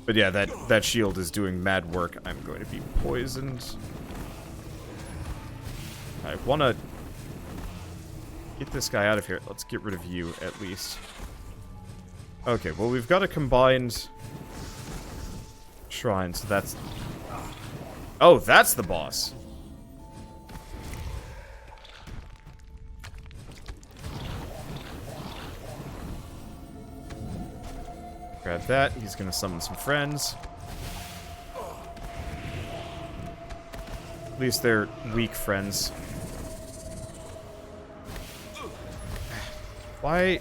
But yeah, that shield is doing mad work. I'm going to be poisoned. I want to get this guy out of here. Let's get rid of you, at least. Okay, well, we've got a combined shrine, so that's... Oh, that's the boss. Grab that. He's gonna summon some friends. At least they're weak friends. Why?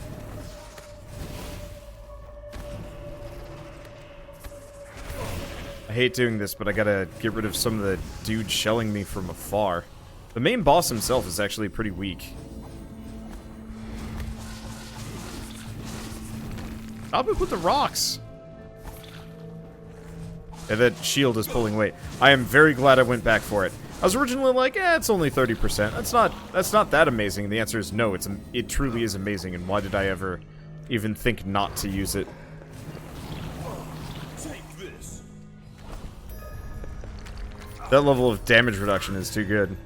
I hate doing this, but I gotta get rid of some of the dudes shelling me from afar. The main boss himself is actually pretty weak. Stop it with the rocks! Yeah, that shield is pulling weight. I am very glad I went back for it. I was originally like, it's only 30%. That's not that amazing. And the answer is no, it truly is amazing, and why did I ever even think not to use it? Take this. That level of damage reduction is too good.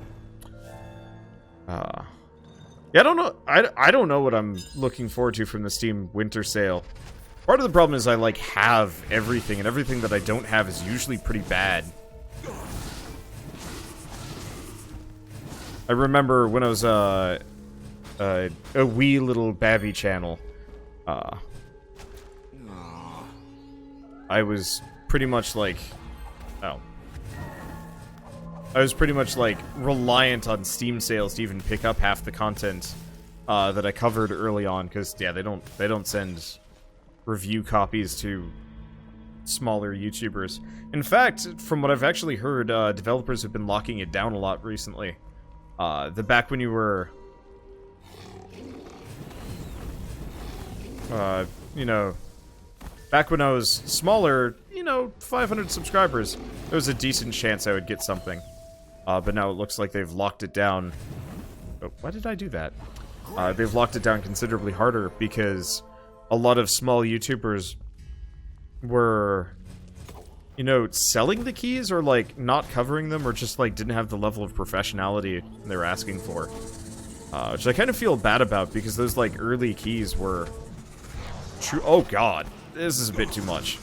Yeah, I don't know. I don't know what I'm looking forward to from the Steam Winter Sale. Part of the problem is I, like, have everything, and everything that I don't have is usually pretty bad. I remember when I was, a wee little babby channel, I was pretty much like, I was pretty much, like, reliant on Steam sales to even pick up half the content, that I covered early on, because, yeah, they don't send review copies to smaller YouTubers. In fact, from what I've actually heard, developers have been locking it down a lot recently. Back when you were, you know, back when I was smaller, you know, 500 subscribers, there was a decent chance I would get something. But now it looks like they've locked it down. Oh, why did I do that? They've locked it down considerably harder because a lot of small YouTubers were, you know, selling the keys or, like, not covering them or just, like, didn't have the level of professionality they were asking for. Which I kind of feel bad about because those, like, early keys were true. Oh, God. This is a bit too much.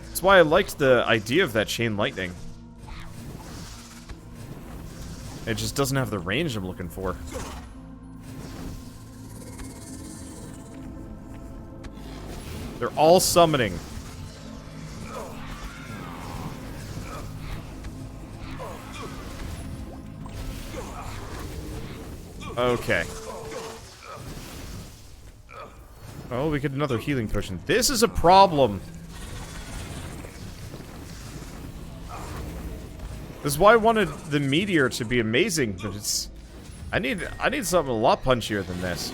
That's why I liked the idea of that chain lightning. It just doesn't have the range I'm looking for. They're all summoning. Okay. Oh, we get another healing potion. This is a problem. This is why I wanted the meteor to be amazing, but it's... I need something a lot punchier than this.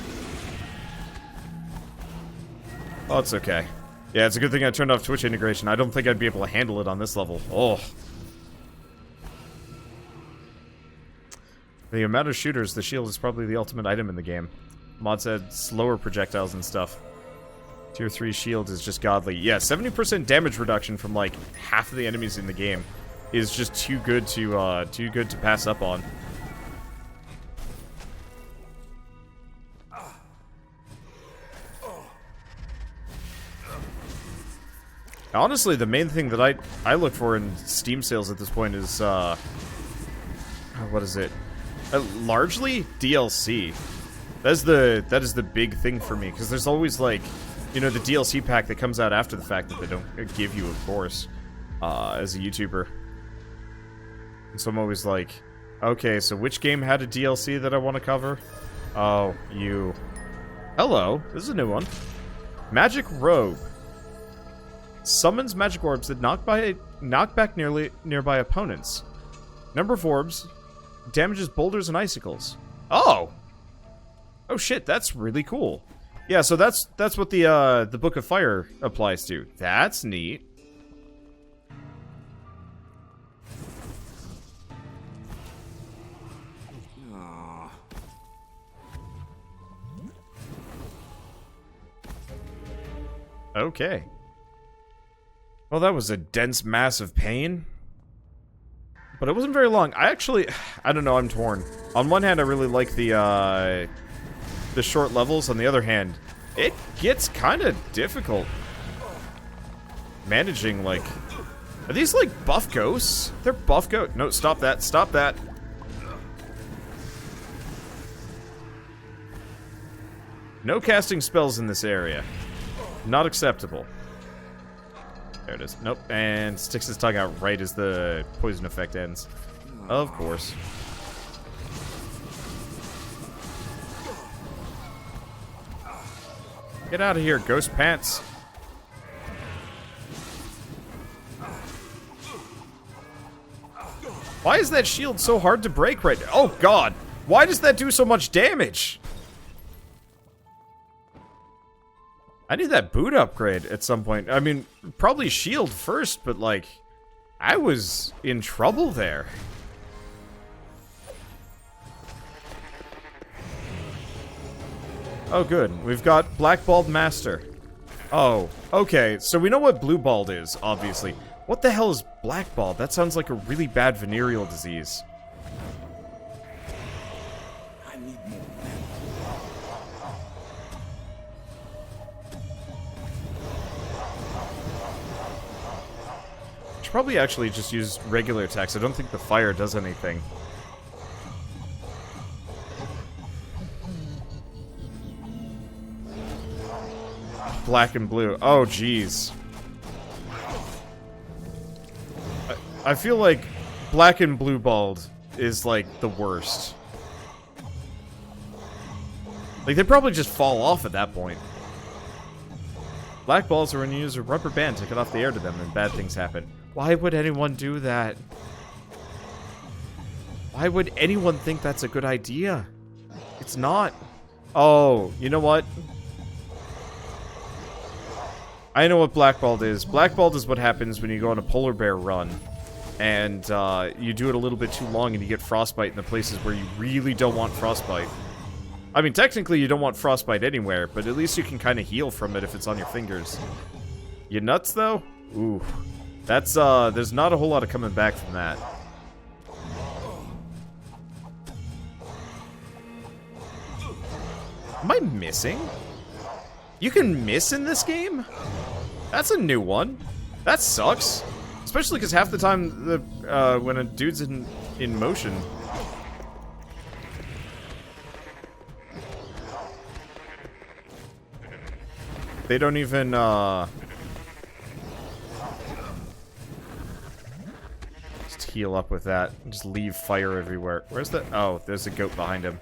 Oh, it's okay. Yeah, it's a good thing I turned off Twitch integration. I don't think I'd be able to handle it on this level. Oh. The amount of shooters, the shield is probably the ultimate item in the game. Mod said slower projectiles and stuff. Tier 3 shield is just godly. Yeah, 70% damage reduction from, like, half of the enemies in the game is just too good to pass up on. Honestly, the main thing that I look for in Steam sales at this point is, what is it? Largely DLC. That is the big thing for me, because there's always, like, you know, the DLC pack that comes out after the fact that they don't give you, of course, as a YouTuber. And so I'm always like, okay, so which game had a DLC that I want to cover? Oh, you. Hello, this is a new one. Magic Robe. Summons magic orbs that knock back nearby opponents. Number of orbs damages boulders and icicles. Oh! Oh shit, that's really cool. Yeah, so that's what the Book of Fire applies to. That's neat. Okay. Well, that was a dense mass of pain. But it wasn't very long. I don't know, I'm torn. On one hand, I really like the short levels. On the other hand, it gets kind of difficult. Managing, like... Are these, like, buff ghosts? They're buff ghosts. No, stop that. Stop that. No casting spells in this area. Not acceptable. There it is. Nope. And sticks his tongue out right as the poison effect ends. Of course. Get out of here, ghost pants. Why is that shield so hard to break right now? Oh, God. Why does that do so much damage? I need that boot upgrade at some point. I mean, probably shield first, but, like, I was in trouble there. Oh, good. We've got Blackballed Master. Oh, okay. So we know what Blueballed is, obviously. What the hell is Blackballed? That sounds like a really bad venereal disease. I need more. Should probably actually just use regular attacks. I don't think the fire does anything. Black and blue. Oh, jeez. I feel like black and blue balled is, like, the worst. Like, they probably just fall off at that point. Black balls are when you use a rubber band to cut off the air to them and bad things happen. Why would anyone do that? Why would anyone think that's a good idea? It's not. Oh, you know what? I know what blackballed is. Blackballed is what happens when you go on a polar bear run. And you do it a little bit too long and you get frostbite in the places where you really don't want frostbite. I mean, technically you don't want frostbite anywhere, but at least you can kind of heal from it if it's on your fingers. You nuts, though? Ooh. That's, there's not a whole lot of coming back from that. Am I missing? You can miss in this game? That's a new one. That sucks. Especially because half the time, when a dude's in motion... They don't even, just heal up with that. Just leave fire everywhere. Where's the... Oh, there's a goat behind him.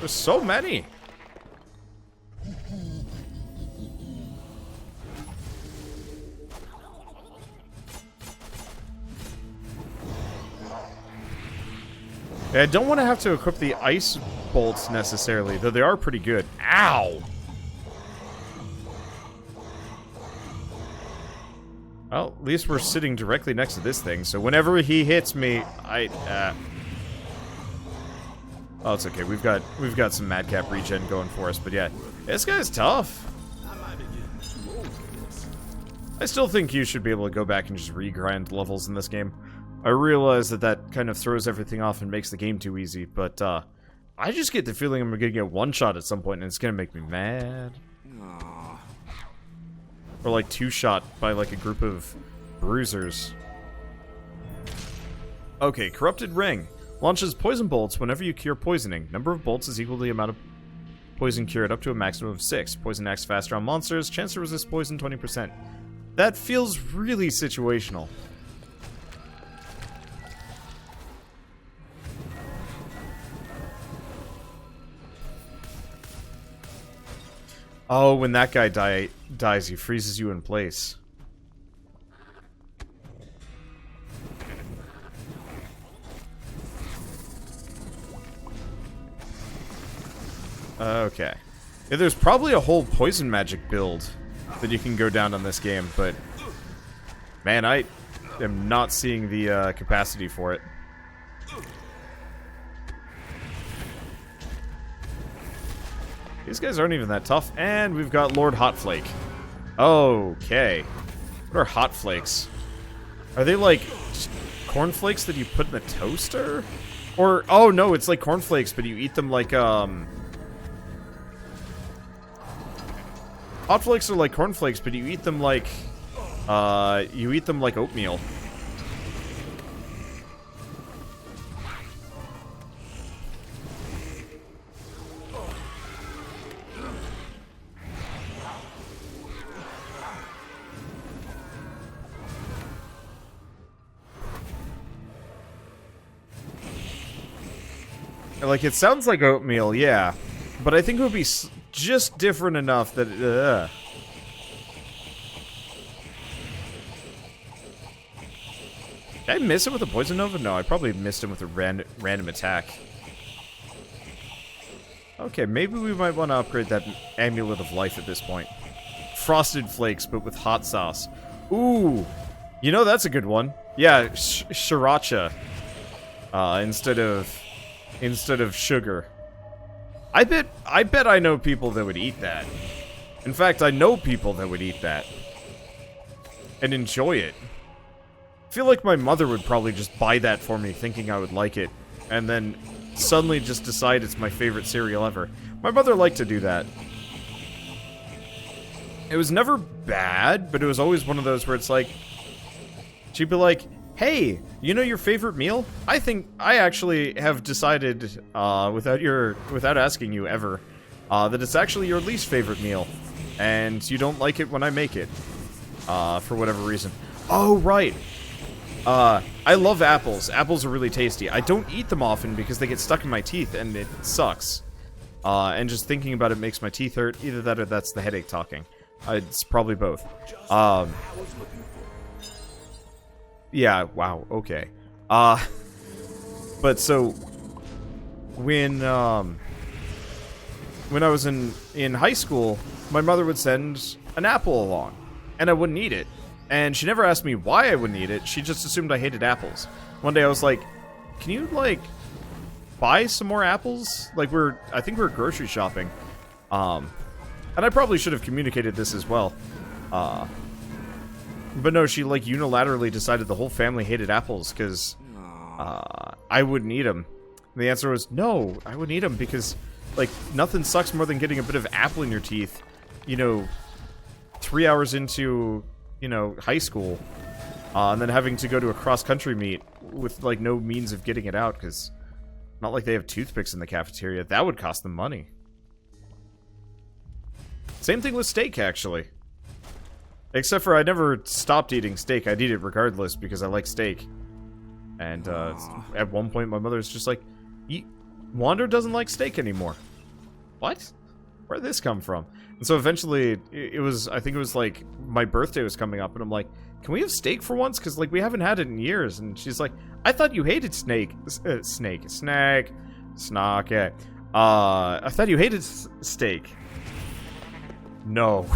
There's so many! I don't want to have to equip the ice bolts necessarily, though they are pretty good. Ow! Well, at least we're sitting directly next to this thing, so whenever he hits me, Oh, it's okay. We've got some madcap regen going for us, but yeah, this guy's tough. I still think you should be able to go back and just regrind levels in this game. I realize that kind of throws everything off and makes the game too easy, but I just get the feeling I'm gonna get one shot at some point and it's gonna make me mad. Or like two shot by like a group of bruisers. Okay, Corrupted Ring. Launches poison bolts whenever you cure poisoning. Number of bolts is equal to the amount of poison cured up to a maximum of 6. Poison acts faster on monsters. Chance to resist poison 20%. That feels really situational. Oh, when that guy dies, he freezes you in place. Okay. Yeah, there's probably a whole poison magic build that you can go down on this game, but... Man, I am not seeing the capacity for it. These guys aren't even that tough. And we've got Lord Hotflake. Okay. What are Hot Flakes? Are they like cornflakes that you put in the toaster? Or, oh no, it's like cornflakes, but you eat them like, Hot Flakes are like cornflakes, but you eat them like, oatmeal. Like, it sounds like oatmeal, yeah. But I think it would be just different enough that... Did I miss him with a Poison Nova? No, I probably missed him with a random attack. Okay, maybe we might want to upgrade that Amulet of Life at this point. Frosted Flakes, but with hot sauce. Ooh! You know, that's a good one. Yeah, Sriracha. Instead of sugar. I bet I know people that would eat that. In fact, I know people that would eat that. And enjoy it. I feel like my mother would probably just buy that for me thinking I would like it. And then suddenly just decide it's my favorite cereal ever. My mother liked to do that. It was never bad, but it was always one of those where it's like... She'd be like, hey, you know your favorite meal? I think I actually have decided, without asking you ever, that it's actually your least favorite meal. And you don't like it when I make it. For whatever reason. Oh, right. I love apples. Apples are really tasty. I don't eat them often because they get stuck in my teeth and it sucks. And just thinking about it makes my teeth hurt. Either that or that's the headache talking. It's probably both. Yeah, wow, okay. But so when I was in high school, my mother would send an apple along, and I wouldn't eat it. And she never asked me why I wouldn't eat it. She just assumed I hated apples. One day I was like, "Can you like buy some more apples?" Like I think we're grocery shopping. And I probably should have communicated this as well. But no, she, like, unilaterally decided the whole family hated apples, because, I wouldn't eat them. And the answer was, no, I wouldn't eat them, because, like, nothing sucks more than getting a bit of apple in your teeth, you know, 3 hours into, you know, high school, and then having to go to a cross-country meet with, like, no means of getting it out, because not like they have toothpicks in the cafeteria. That would cost them money. Same thing with steak, actually. Except for I never stopped eating steak. I'd eat it regardless because I like steak. And at one point my mother's just like, Wander doesn't like steak anymore. What? Where'd this come from? And so eventually it was, I think it was like my birthday was coming up and I'm like, can we have steak for once? Because like we haven't had it in years. And she's like, I thought you hated snake. Snack. Yeah. I thought you hated steak. No.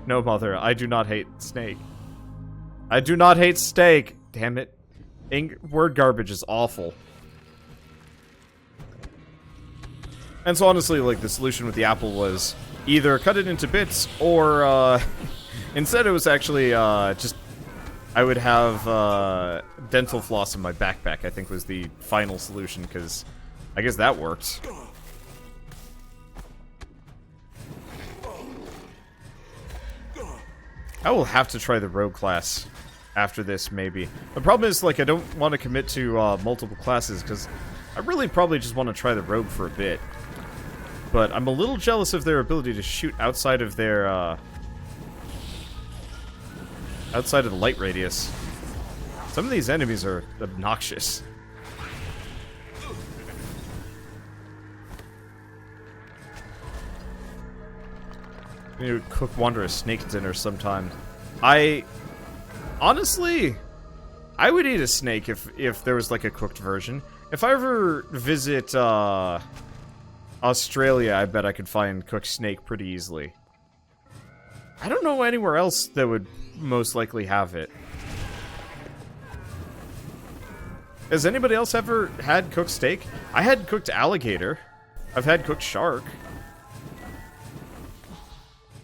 No, mother, I do not hate steak. I do not hate steak. Damn it. Word garbage is awful. And so honestly, like, the solution with the apple was either cut it into bits, or, instead it was actually, just... I would have, dental floss in my backpack, I think was the final solution, because I guess that worked. I will have to try the rogue class after this, maybe. The problem is, like, I don't want to commit to multiple classes, because I really probably just want to try the rogue for a bit. But I'm a little jealous of their ability to shoot outside of their, outside of the light radius. Some of these enemies are obnoxious. We need to cook Wander a snake dinner sometime. Honestly, I would eat a snake if there was like a cooked version. If I ever visit Australia, I bet I could find cooked snake pretty easily. I don't know anywhere else that would most likely have it. Has anybody else ever had cooked steak? I had cooked alligator. I've had cooked shark.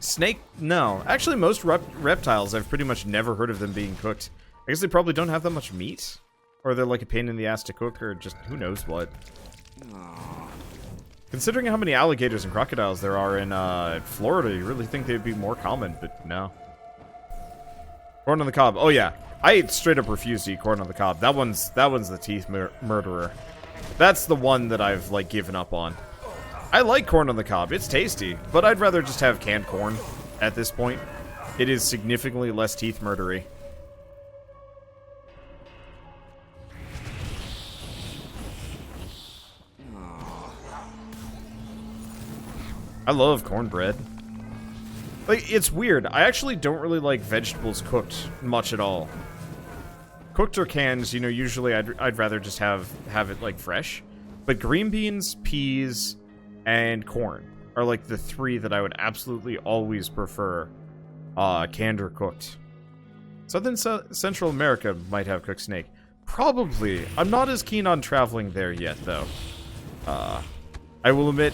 Snake? No. Actually, most reptiles, I've pretty much never heard of them being cooked. I guess they probably don't have that much meat. Or they're like a pain in the ass to cook, or just who knows what. Considering how many alligators and crocodiles there are in Florida, you really think they'd be more common, but no. Corn on the cob. Oh yeah, I straight up refuse to eat corn on the cob. That one's the teeth murderer. That's the one that I've like given up on. I like corn on the cob. It's tasty, but I'd rather just have canned corn at this point. It is significantly less teeth murdery. I love cornbread. Like, it's weird. I actually don't really like vegetables cooked much at all. Cooked or canned, you know, usually I'd rather just have it, like, fresh. But green beans, peas, and corn are, like, the three that I would absolutely always prefer canned or cooked. Southern Central America might have cooked snake. Probably. I'm not as keen on traveling there yet, though. I will admit,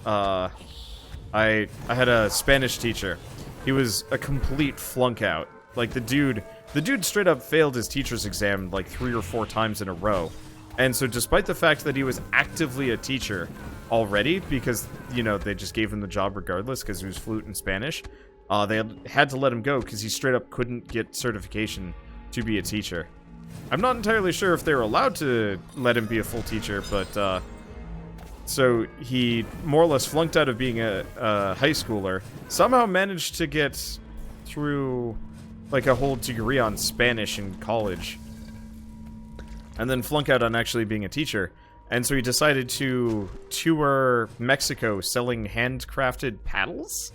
I had a Spanish teacher. He was a complete flunk out. Like, the dude straight up failed his teacher's exam like 3 or 4 times in a row. And so despite the fact that he was actively a teacher already, because, you know, they just gave him the job regardless because he was fluent in Spanish, they had to let him go because he straight up couldn't get certification to be a teacher. I'm not entirely sure if they were allowed to let him be a full teacher, but, so he more or less flunked out of being a high schooler, somehow managed to get through like a whole degree on Spanish in college, and then flunk out on actually being a teacher. And so he decided to tour Mexico selling handcrafted paddles?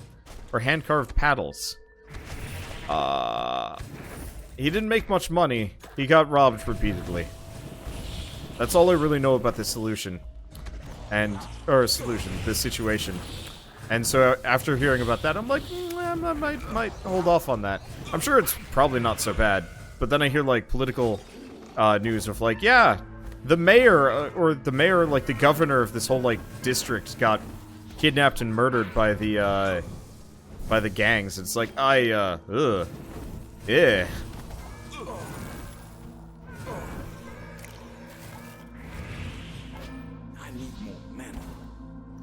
Or hand-carved paddles. He didn't make much money. He got robbed repeatedly. That's all I really know about this solution. The situation. And so after hearing about that, I'm like, I might hold off on that. I'm sure it's probably not so bad. But then I hear, like, political news of, like, yeah, the mayor, like, the governor of this whole, like, district got kidnapped and murdered by the gangs. It's like, yeah.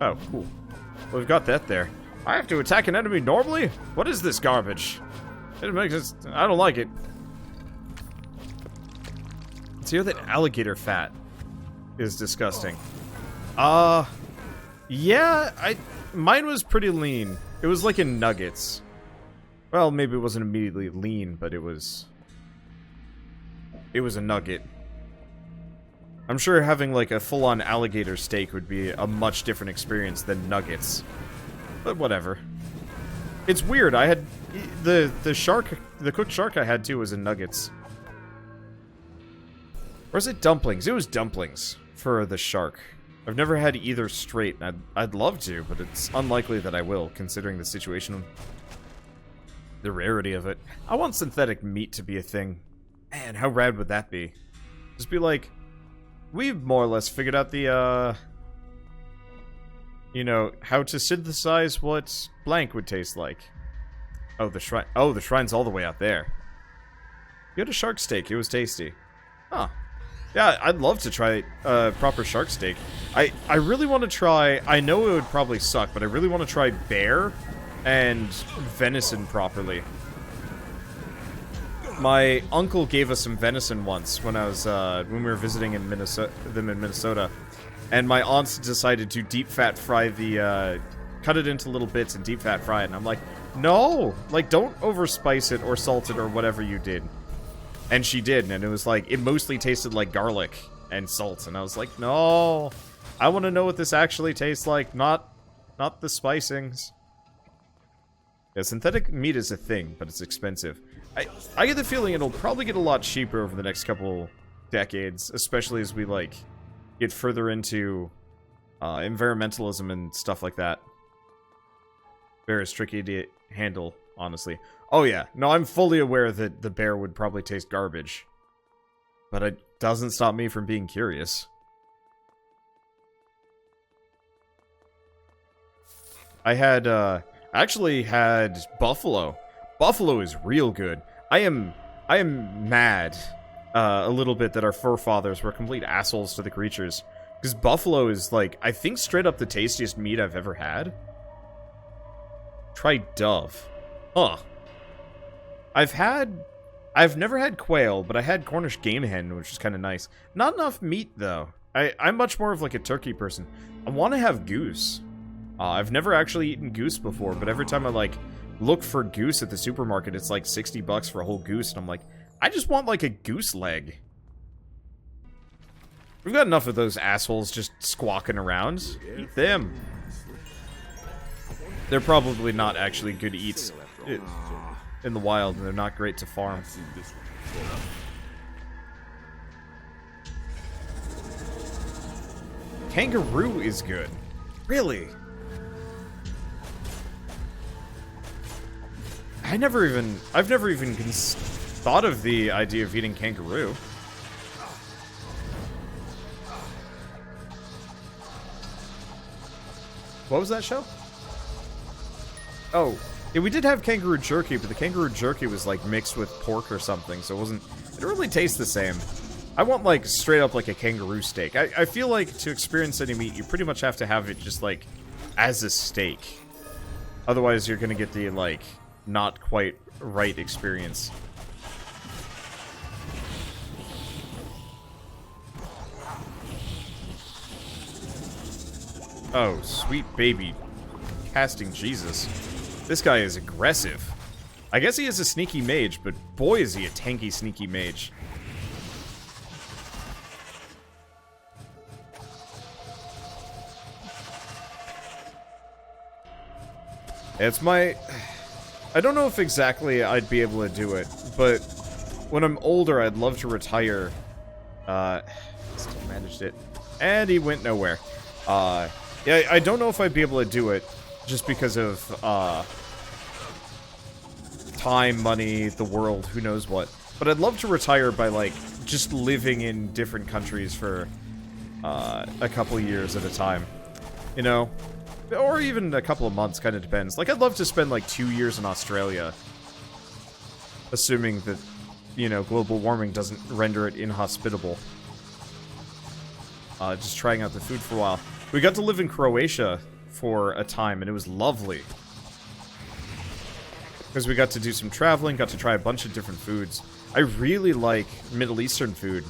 Oh, cool. Well, we've got that there. I have to attack an enemy normally? What is this garbage? It makes us... I don't like it. See how that alligator fat is disgusting. Yeah, mine was pretty lean. It was like in nuggets. Well, maybe it wasn't immediately lean, but it was a nugget. I'm sure having, like, a full-on alligator steak would be a much different experience than nuggets. But whatever. It's weird, I had... The cooked shark I had, too, was in nuggets. Or is it dumplings? It was dumplings for the shark. I've never had either straight, and I'd love to, but it's unlikely that I will, considering the situation. The rarity of it. I want synthetic meat to be a thing. Man, how rad would that be? Just be like... We've more or less figured out the, you know, how to synthesize what blank would taste like. Oh, the shrine. Oh, the shrine's all the way out there. You had a shark steak. It was tasty. Huh. Yeah, I'd love to try proper shark steak. I really want to try... I know it would probably suck, but I really want to try bear and venison properly. My uncle gave us some venison once when I was when we were visiting in Minnesota, and my aunts decided to deep fat fry the cut it into little bits and deep fat fry it, and I'm like, no, like, don't overspice it or salt it or whatever you did. And she did, and it was like, it mostly tasted like garlic and salt, and I was like, no, I want to know what this actually tastes like, not the spicings. Yeah, synthetic meat is a thing, but it's expensive. I get the feeling it'll probably get a lot cheaper over the next couple decades, especially as we, like, get further into environmentalism and stuff like that. Bear is tricky to handle, honestly. Oh yeah, no, I'm fully aware that the bear would probably taste garbage. But it doesn't stop me from being curious. I had I actually had buffalo. Buffalo is real good. I am mad a little bit that our forefathers were complete assholes to the creatures. Because buffalo is, like, I think straight up the tastiest meat I've ever had. Try dove. Huh. I've never had quail, but I had Cornish game hen, which is kind of nice. Not enough meat, though. I'm much more of, like, a turkey person. I want to have goose. I've never actually eaten goose before, but every time I, like, look for goose at the supermarket, it's like 60 bucks for a whole goose, and I'm like, I just want, like, a goose leg. We've got enough of those assholes just squawking around. Eat them. They're probably not actually good eats in the wild, and they're not great to farm. Kangaroo is good. Really? I've never even thought of the idea of eating kangaroo. What was that show? Oh, yeah, we did have kangaroo jerky, but the kangaroo jerky was like mixed with pork or something, so it didn't really taste the same. I want like straight up like a kangaroo steak. I feel like to experience any meat, you pretty much have to have it just like as a steak. Otherwise, you're gonna get the like not quite right experience. Oh, sweet baby casting Jesus. This guy is aggressive. I guess he is a sneaky mage, but boy is he a tanky sneaky mage. It's my... I don't know if exactly I'd be able to do it, but when I'm older, I'd love to retire. Still managed it. And he went nowhere. Yeah, I don't know if I'd be able to do it, just because of, time, money, the world, who knows what. But I'd love to retire by, like, just living in different countries for, a couple years at a time. You know? Or even a couple of months, kind of depends. Like, I'd love to spend, like, 2 years in Australia. Assuming that, you know, global warming doesn't render it inhospitable. Just trying out the food for a while. We got to live in Croatia for a time, and it was lovely. Because we got to do some traveling, got to try a bunch of different foods. I really like Middle Eastern food,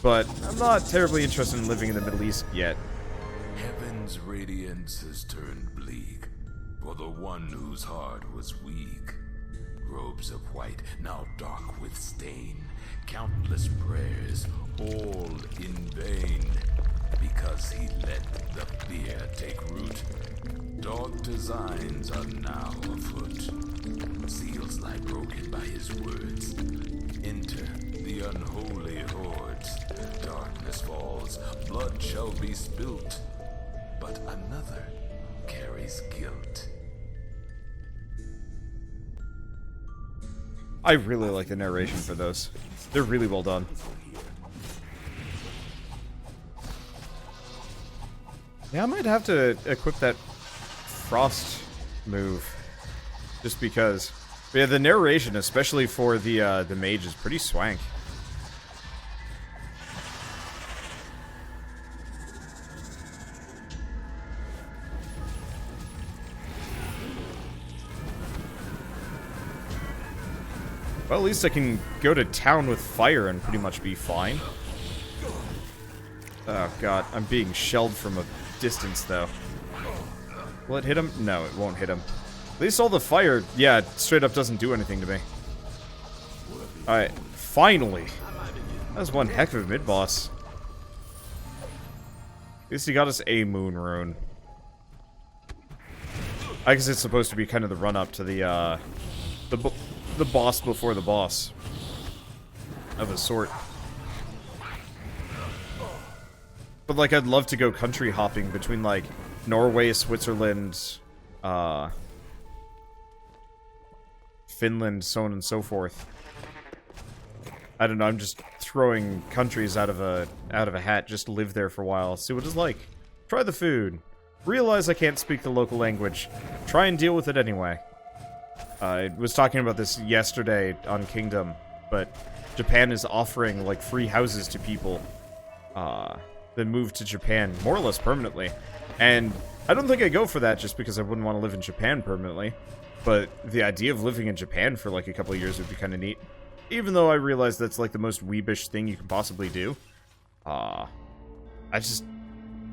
but I'm not terribly interested in living in the Middle East yet. Heaven's radiance has turned bleak, for the one whose heart was weak. Robes of white, now dark with stain, countless prayers, all in vain. Because he let the fear take root, dark designs are now afoot. Seals lie broken by his words. Enter the unholy hordes. Darkness falls, blood shall be spilt, but another carries guilt. I really like the narration for those. They're really well done. Yeah, I might have to equip that frost move, just because. But yeah, the narration, especially for the mage, is pretty swank. Well, at least I can go to town with fire and pretty much be fine. Oh god, I'm being shelled from a distance, though. Will it hit him? No, it won't hit him. At least all the fire, yeah, straight up doesn't do anything to me. Alright, finally. That was one heck of a mid-boss. At least he got us a moon rune. I guess it's supposed to be kind of the run-up to the boss before the boss. Of a sort. But, like, I'd love to go country hopping between, like, Norway, Switzerland, Finland, so on and so forth. I don't know, I'm just throwing countries out of a hat just to live there for a while, see what it's like. Try the food. realize I can't speak the local language, try and deal with it anyway. I was talking about this yesterday on Kingdom, but Japan is offering, like, free houses to people that move to Japan, more or less permanently. And I don't think I go for that just because I wouldn't want to live in Japan permanently. But the idea of living in Japan for, like, a couple of years would be kind of neat. Even though I realize that's, like, the most weebish thing you can possibly do. I just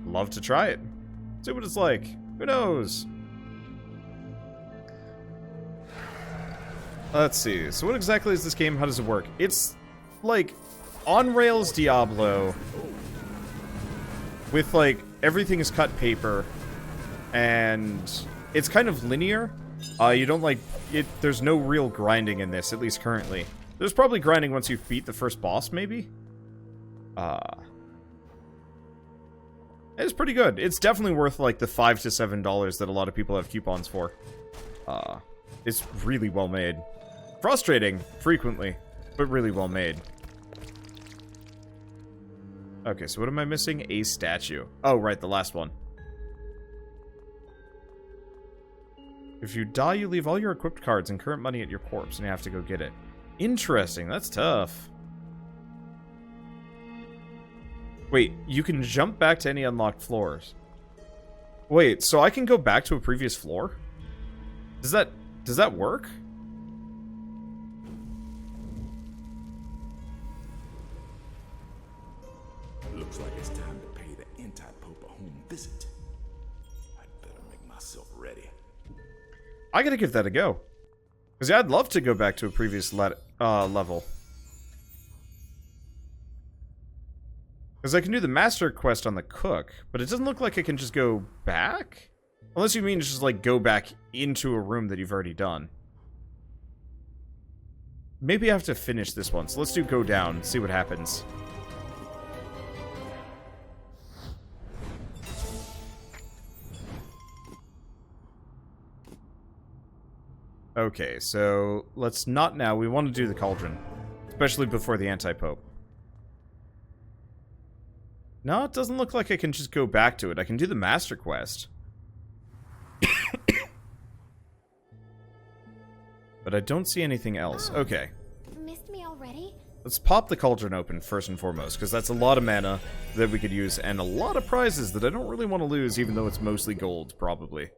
love to try it. See what it's like. Who knows? Let's see. So what exactly is this game? How does it work? It's like on-rails Diablo with, like, everything is cut paper, and it's kind of linear. You don't, like, it. There's no real grinding in this, at least currently. There's probably grinding once you've beat the first boss, maybe? It's pretty good. It's definitely worth, like, the $5 to $7 that a lot of people have coupons for. It's really well made. Frustrating, frequently, but really well made. Okay, so what am I missing? A statue. Oh, right, the last one. If you die, you leave all your equipped cards and current money at your corpse, and you have to go get it. Interesting, that's tough. Wait, you can jump back to any unlocked floors. Wait, so I can go back to a previous floor? Does that work? Looks like it's time to pay the anti-pope a home visit. I'd better make myself ready. I gotta give that a go. Because yeah, I'd love to go back to a previous level. Because I can do the master quest on the cook, but it doesn't look like I can just go back? Unless you mean just, like, go back into a room that you've already done. Maybe I have to finish this one, so let's do go down, see what happens. Okay, so let's not now. We want to do the cauldron. Especially before the anti-pope. No, it doesn't look like I can just go back to it. I can do the master quest. But I don't see anything else. Okay. Missed me already? Let's pop the cauldron open first and foremost, because that's a lot of mana that we could use, and a lot of prizes that I don't really want to lose, even though it's mostly gold, probably.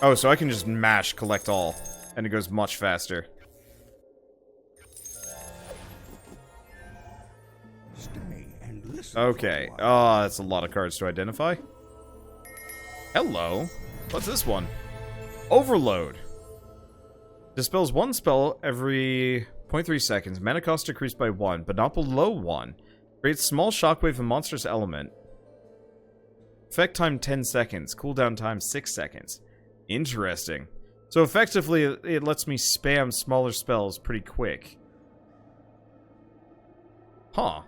Oh, so I can just mash collect all, and it goes much faster. Okay. Oh, that's a lot of cards to identify. Hello. What's this one? Overload. Dispels one spell every 0.3 seconds. Mana cost decreased by 1, but not below 1. Creates small shockwave and monstrous element. Effect time 10 seconds. Cooldown time 6 seconds. Interesting. So effectively, it lets me spam smaller spells pretty quick. Huh.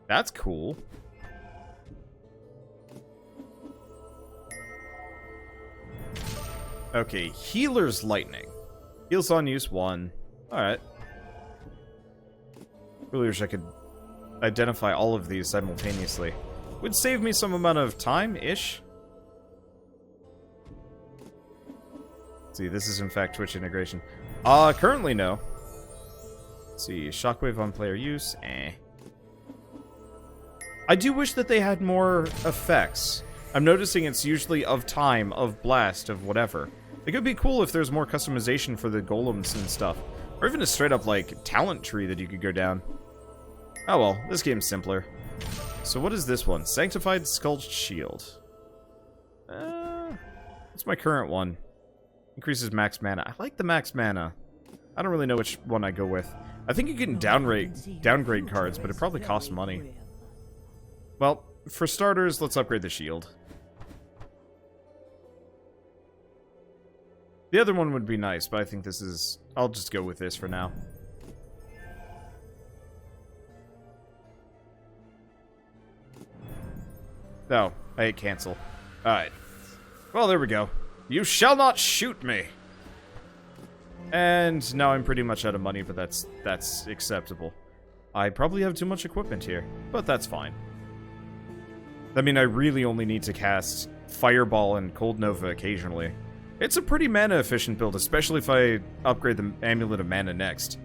That's cool. Okay, Healer's Lightning. Heals on use 1. Alright. Really wish I could identify all of these simultaneously. Would save me some amount of time-ish. See, this is in fact Twitch integration. Currently no. Let's see, shockwave on player use, I do wish that they had more effects. I'm noticing it's usually of time, of blast, of whatever. It could be cool if there's more customization for the golems and stuff. Or even a straight up, like, talent tree that you could go down. Oh well, this game's simpler. So what is this one? Sanctified Sculpted Shield. What's my current one? Increases max mana. I like the max mana. I don't really know which one I go with. I think you can downgrade cards, but it probably costs money. Well, for starters, let's upgrade the shield. The other one would be nice, but I think this is... I'll just go with this for now. Oh, I hit cancel. Alright. Well, there we go. You shall not shoot me! And now I'm pretty much out of money, but that's acceptable. I probably have too much equipment here, but that's fine. I mean, I really only need to cast Fireball and Cold Nova occasionally. It's a pretty mana-efficient build, especially if I upgrade the Amulet of Mana next.